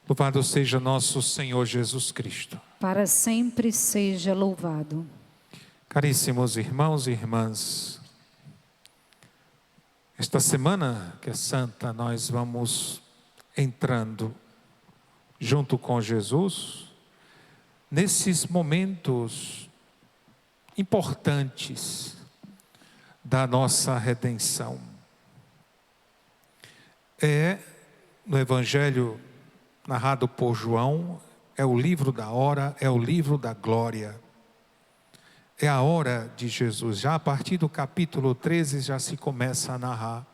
Louvado seja nosso Senhor Jesus Cristo. Para sempre seja louvado. Caríssimos irmãos e irmãs, esta semana que é santa, nós vamos entrando junto com Jesus nesses momentos importantes da nossa redenção. No Evangelho narrado por João, é o livro da hora, é o livro da glória. É a hora de Jesus. Já a partir do capítulo 13 já se começa a narrar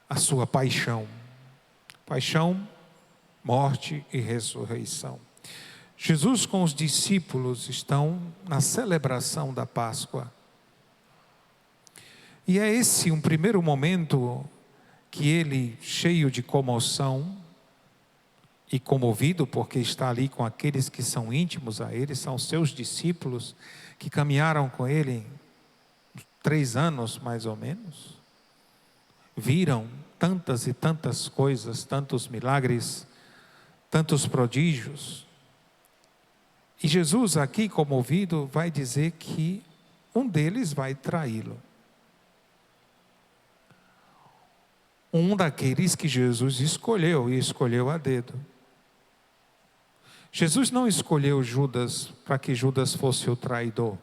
a sua paixão. Paixão, morte e ressurreição. Jesus com os discípulos estão na celebração da Páscoa. E é esse um primeiro momento que ele, cheio de comoção e comovido, porque está ali com aqueles que são íntimos a ele, são seus discípulos, que caminharam com ele 3 anos mais ou menos, viram tantas e tantas coisas, tantos milagres, tantos prodígios. E Jesus aqui comovido vai dizer que um deles vai traí-lo. Um daqueles que Jesus escolheu, e escolheu a dedo. Jesus não escolheu Judas para que Judas fosse o traidor.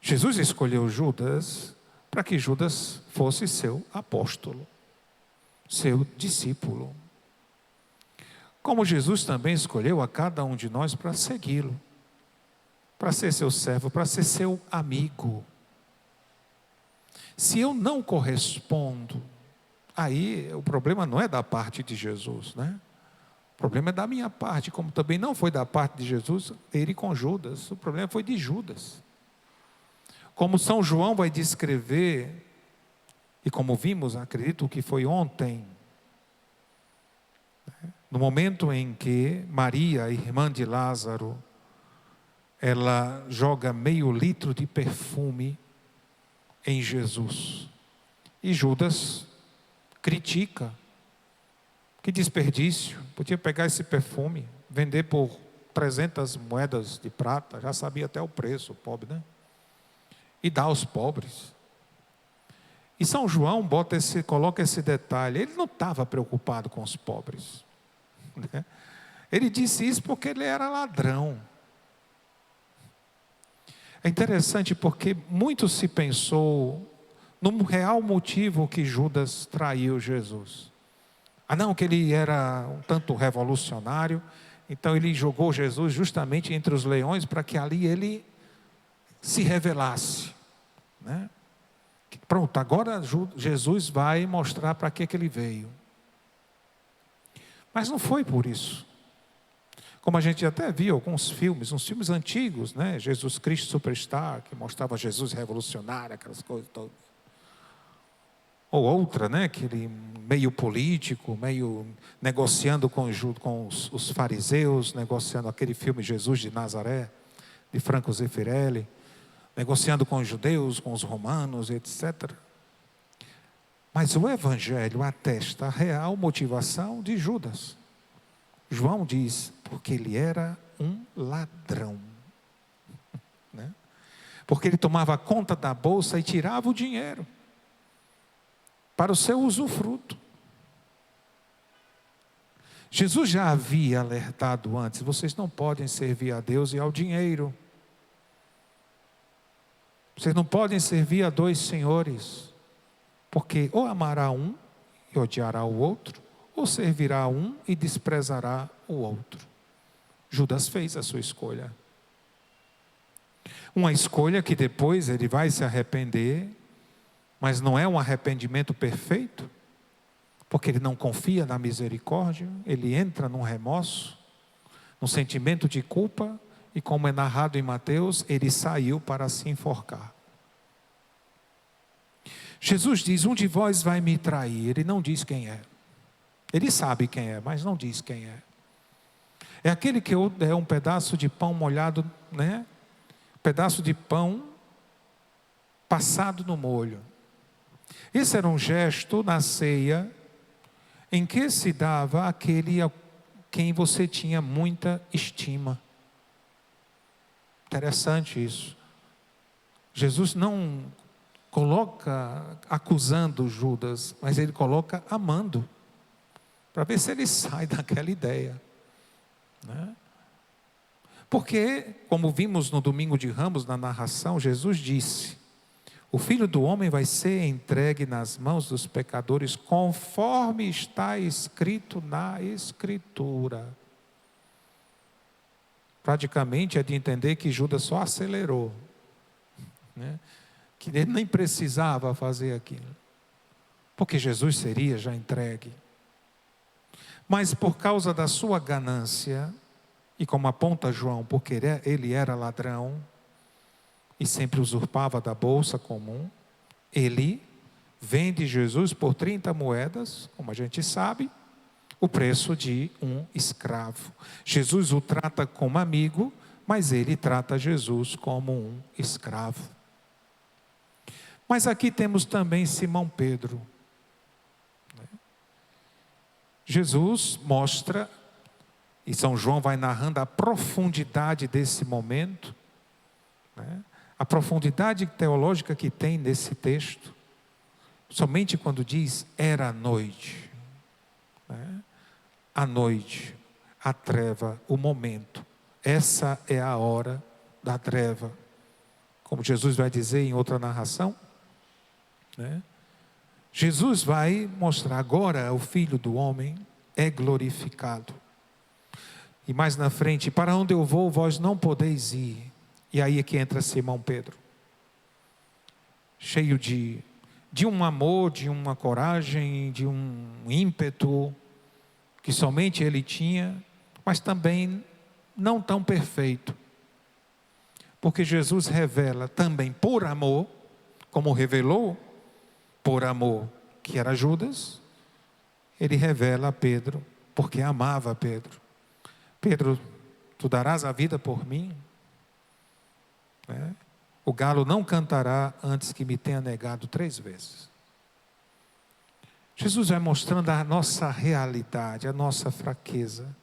Jesus escolheu Judas para que Judas fosse seu apóstolo, seu discípulo. Como Jesus também escolheu a cada um de nós para segui-lo, para ser seu servo, para ser seu amigo. Se eu não correspondo, aí o problema não é da parte de Jesus, né? O problema é da minha parte, como também não foi da parte de Jesus, ele com Judas. O problema foi de Judas. Como São João vai descrever, e como vimos, acredito que foi ontem, no momento em que Maria, irmã de Lázaro, ela joga meio litro de perfume em Jesus. E Judas critica. Que desperdício, podia pegar esse perfume, vender por 300 moedas de prata, já sabia até o preço, o pobre, né? E dar aos pobres. E São João coloca esse detalhe, ele não estava preocupado com os pobres, né? Ele disse isso porque ele era ladrão. É interessante porque muito se pensou no real motivo que Judas traiu Jesus. Não, que ele era um tanto revolucionário, então ele jogou Jesus justamente entre os leões para que ali ele se revelasse, né? Pronto, agora Jesus vai mostrar para que ele veio. Mas não foi por isso. Como a gente até viu alguns filmes, uns filmes antigos, né? Jesus Cristo Superstar, que mostrava Jesus revolucionário, aquelas coisas todas. Ou outra, né? Aquele meio político, meio negociando com os fariseus, negociando aquele filme Jesus de Nazaré, de Franco Zeffirelli, negociando com os judeus, com os romanos, etc. Mas o Evangelho atesta a real motivação de Judas. João diz, porque ele era um ladrão, né? Porque ele tomava conta da bolsa e tirava o dinheiro para o seu usufruto. Jesus já havia alertado antes, vocês não podem servir a Deus e ao dinheiro. Vocês não podem servir a 2 senhores, porque ou amará um e odiará o outro, ou servirá a um e desprezará o outro. Judas fez a sua escolha. Uma escolha que depois ele vai se arrepender, mas não é um arrependimento perfeito, porque ele não confia na misericórdia, ele entra num remorso, num sentimento de culpa, e como é narrado em Mateus, ele saiu para se enforcar. Jesus diz, um de vós vai me trair, ele não diz quem é. Ele sabe quem é, mas não diz quem é. É aquele que é um pedaço de pão molhado, né? Pedaço de pão passado no molho. Esse era um gesto na ceia em que se dava aquele a quem você tinha muita estima. Interessante isso. Jesus não coloca acusando Judas, mas ele coloca amando, para ver se ele sai daquela ideia, né? Porque, como vimos no domingo de Ramos, na narração, Jesus disse: o Filho do Homem vai ser entregue nas mãos dos pecadores, conforme está escrito na Escritura. Praticamente é de entender que Judas só acelerou, né? Que ele nem precisava fazer aquilo, porque Jesus seria já entregue. Mas por causa da sua ganância, e como aponta João, porque ele era ladrão, e sempre usurpava da bolsa comum, ele vende Jesus por 30 moedas, como a gente sabe, o preço de um escravo. Jesus o trata como amigo, mas ele trata Jesus como um escravo. Mas aqui temos também Simão Pedro. Jesus mostra, e São João vai narrando a profundidade desse momento, né? A profundidade teológica que tem nesse texto, somente quando diz era noite, né? A noite, a treva, o momento, essa é a hora da treva, como Jesus vai dizer em outra narração, né? Jesus vai mostrar agora o Filho do Homem é glorificado. E mais na frente, para onde eu vou, vós não podeis ir. E aí é que entra Simão Pedro, cheio de um amor, de uma coragem, de um ímpeto, que somente ele tinha, mas também não tão perfeito. Porque Jesus revela também por amor, como revelou por amor, que era Judas, ele revela a Pedro, porque amava Pedro. Pedro, tu darás a vida por mim? O galo não cantará antes que me tenha negado 3 vezes. Jesus vai mostrando a nossa realidade, a nossa fraqueza.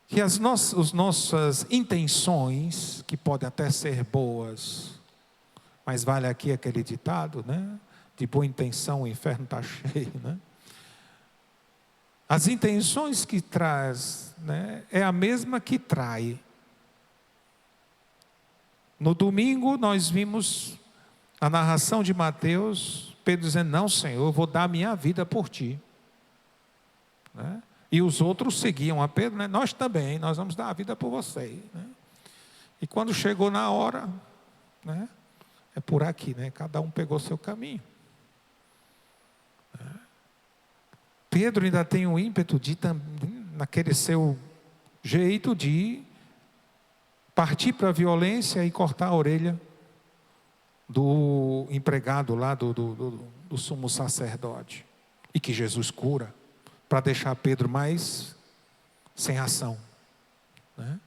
Que as nossas intenções, que podem até ser boas, mas vale aqui aquele ditado, né? De boa intenção o inferno está cheio, né? As intenções que traz, né, é a mesma que trai. No domingo nós vimos a narração de Mateus, Pedro dizendo: não, Senhor, eu vou dar a minha vida por ti, né? E os outros seguiam a Pedro, né? Nós também, nós vamos dar a vida por vocês, né? E quando chegou na hora, né, é por aqui, né? Cada um pegou seu caminho. Pedro ainda tem um ímpeto de, naquele seu jeito de partir para a violência e cortar a orelha do empregado lá do sumo sacerdote. E que Jesus cura, para deixar Pedro mais sem ação, né?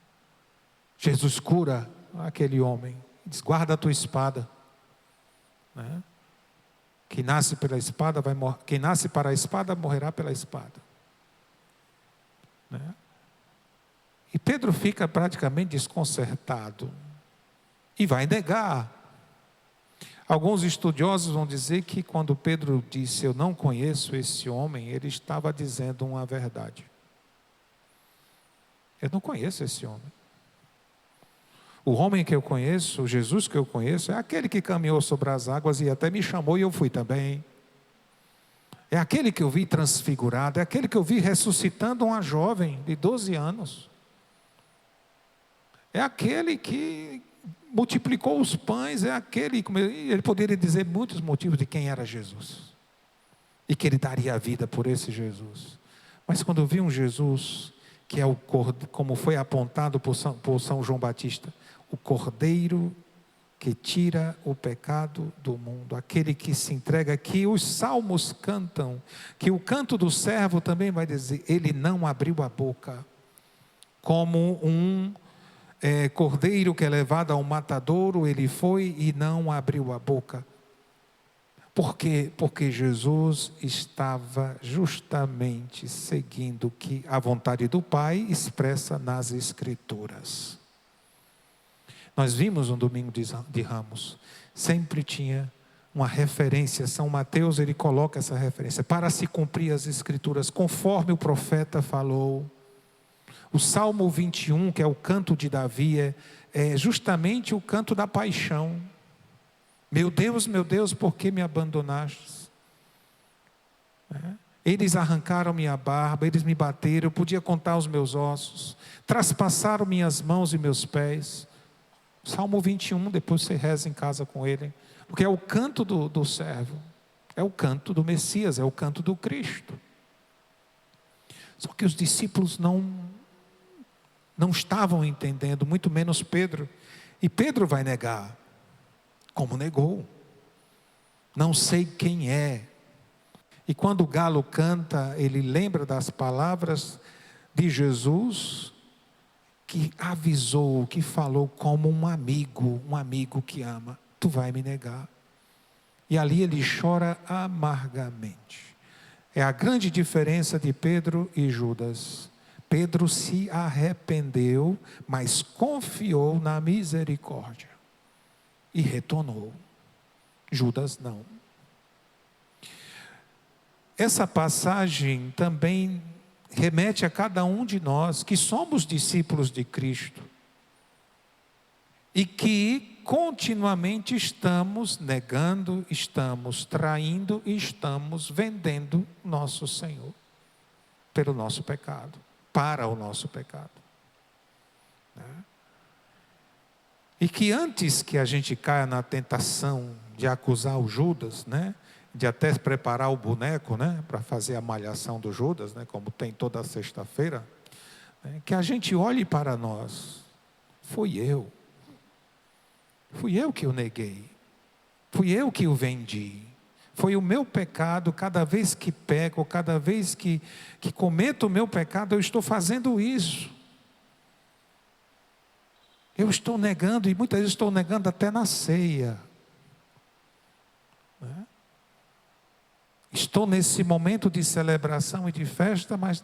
Jesus cura aquele homem, diz: guarda a tua espada, né? Quem nasce pela espada quem nasce para a espada morrerá pela espada, né? E Pedro fica praticamente desconcertado e vai negar. Alguns estudiosos vão dizer que quando Pedro disse: eu não conheço esse homem, ele estava dizendo uma verdade. Eu não conheço esse homem. O homem que eu conheço, o Jesus que eu conheço, é aquele que caminhou sobre as águas e até me chamou e eu fui também. É aquele que eu vi transfigurado, é aquele que eu vi ressuscitando uma jovem de 12 anos. É aquele que multiplicou os pães, é aquele, ele poderia dizer muitos motivos de quem era Jesus. E que ele daria a vida por esse Jesus. Mas quando eu vi um Jesus, que é o cordeiro, como foi apontado por São João Batista, o cordeiro que tira o pecado do mundo, aquele que se entrega, que os salmos cantam, que o canto do servo também vai dizer, ele não abriu a boca, como um cordeiro que é levado ao matadouro, ele foi e não abriu a boca. Por quê? Porque Jesus estava justamente seguindo que a vontade do Pai expressa nas Escrituras. Nós vimos no domingo de Ramos, sempre tinha uma referência. São Mateus, ele coloca essa referência, para se cumprir as Escrituras, conforme o profeta falou. O Salmo 21, que é o canto de Davi, é justamente o canto da paixão. Meu Deus, por que me abandonastes? Eles arrancaram minha barba, eles me bateram, eu podia contar os meus ossos, traspassaram minhas mãos e meus pés. Salmo 21, depois você reza em casa com ele, porque é o canto do servo, é o canto do Messias, é o canto do Cristo. Só que os discípulos não estavam entendendo, muito menos Pedro. E Pedro vai negar, como negou. Não sei quem é. E quando o galo canta, ele lembra das palavras de Jesus, que avisou, que falou como um amigo que ama. Tu vai me negar. E ali ele chora amargamente. É a grande diferença de Pedro e Judas. Pedro se arrependeu, mas confiou na misericórdia e retornou. Judas não. Essa passagem também remete a cada um de nós que somos discípulos de Cristo e que continuamente estamos negando, estamos traindo e estamos vendendo nosso Senhor pelo nosso pecado, para o nosso pecado. E que antes que a gente caia na tentação de acusar o Judas, de até preparar o boneco, para fazer a malhação do Judas, como tem toda sexta-feira, que a gente olhe para nós. Fui eu que o neguei, fui eu que o vendi, foi o meu pecado. Cada vez que peco, cada vez que cometo o meu pecado, eu estou fazendo isso. Eu estou negando, e muitas vezes estou negando até na ceia. Estou nesse momento de celebração e de festa, mas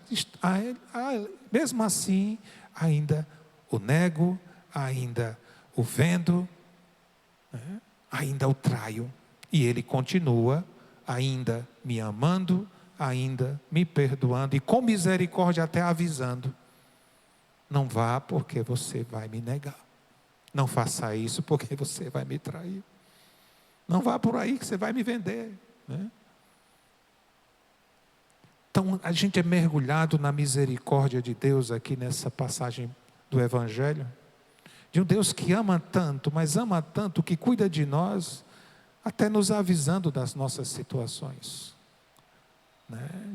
mesmo assim, ainda o nego, ainda o vendo, ainda o traio. E ele continua ainda me amando, ainda me perdoando, e com misericórdia até avisando: não vá porque você vai me negar. Não faça isso porque você vai me trair. Não vá por aí que você vai me vender. Então a gente é mergulhado na misericórdia de Deus aqui nessa passagem do Evangelho. De um Deus que ama tanto, mas ama tanto que cuida de nós, até nos avisando das nossas situações.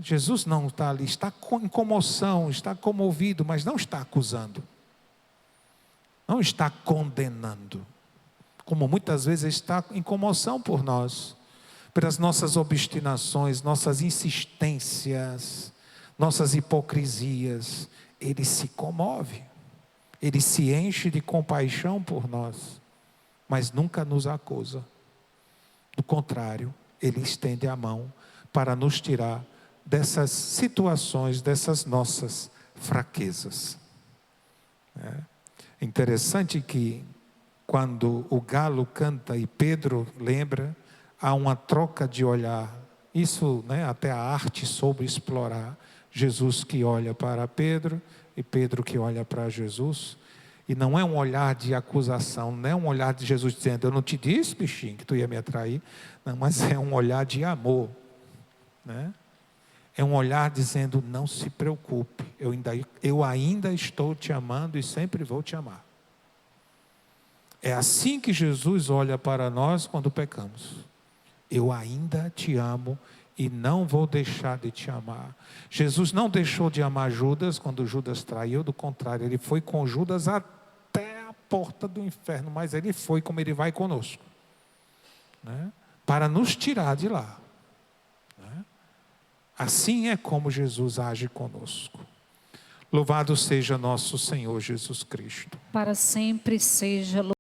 Jesus não está ali, está em comoção, está comovido, mas não está acusando. Não está condenando. Como muitas vezes está em comoção por nós, pelas nossas obstinações, nossas insistências, nossas hipocrisias. Ele se comove, ele se enche de compaixão por nós, mas nunca nos acusa. Do contrário, ele estende a mão para nos tirar dessas situações, dessas nossas fraquezas. É interessante que quando o galo canta e Pedro lembra, há uma troca de olhar. Isso, até a arte soube explorar. Jesus que olha para Pedro e Pedro que olha para Jesus. E não é um olhar de acusação, não é um olhar de Jesus dizendo: eu não te disse, bichinho, que tu ia me atrair. Não, mas é um olhar de amor. É um olhar dizendo: não se preocupe, eu ainda estou te amando e sempre vou te amar. É assim que Jesus olha para nós quando pecamos. Eu ainda te amo e não vou deixar de te amar. Jesus não deixou de amar Judas quando Judas traiu, do contrário, ele foi com Judas até a porta do inferno, mas ele foi como ele vai conosco, para nos tirar de lá. Assim é como Jesus age conosco. Louvado seja nosso Senhor Jesus Cristo. Para sempre seja louvado.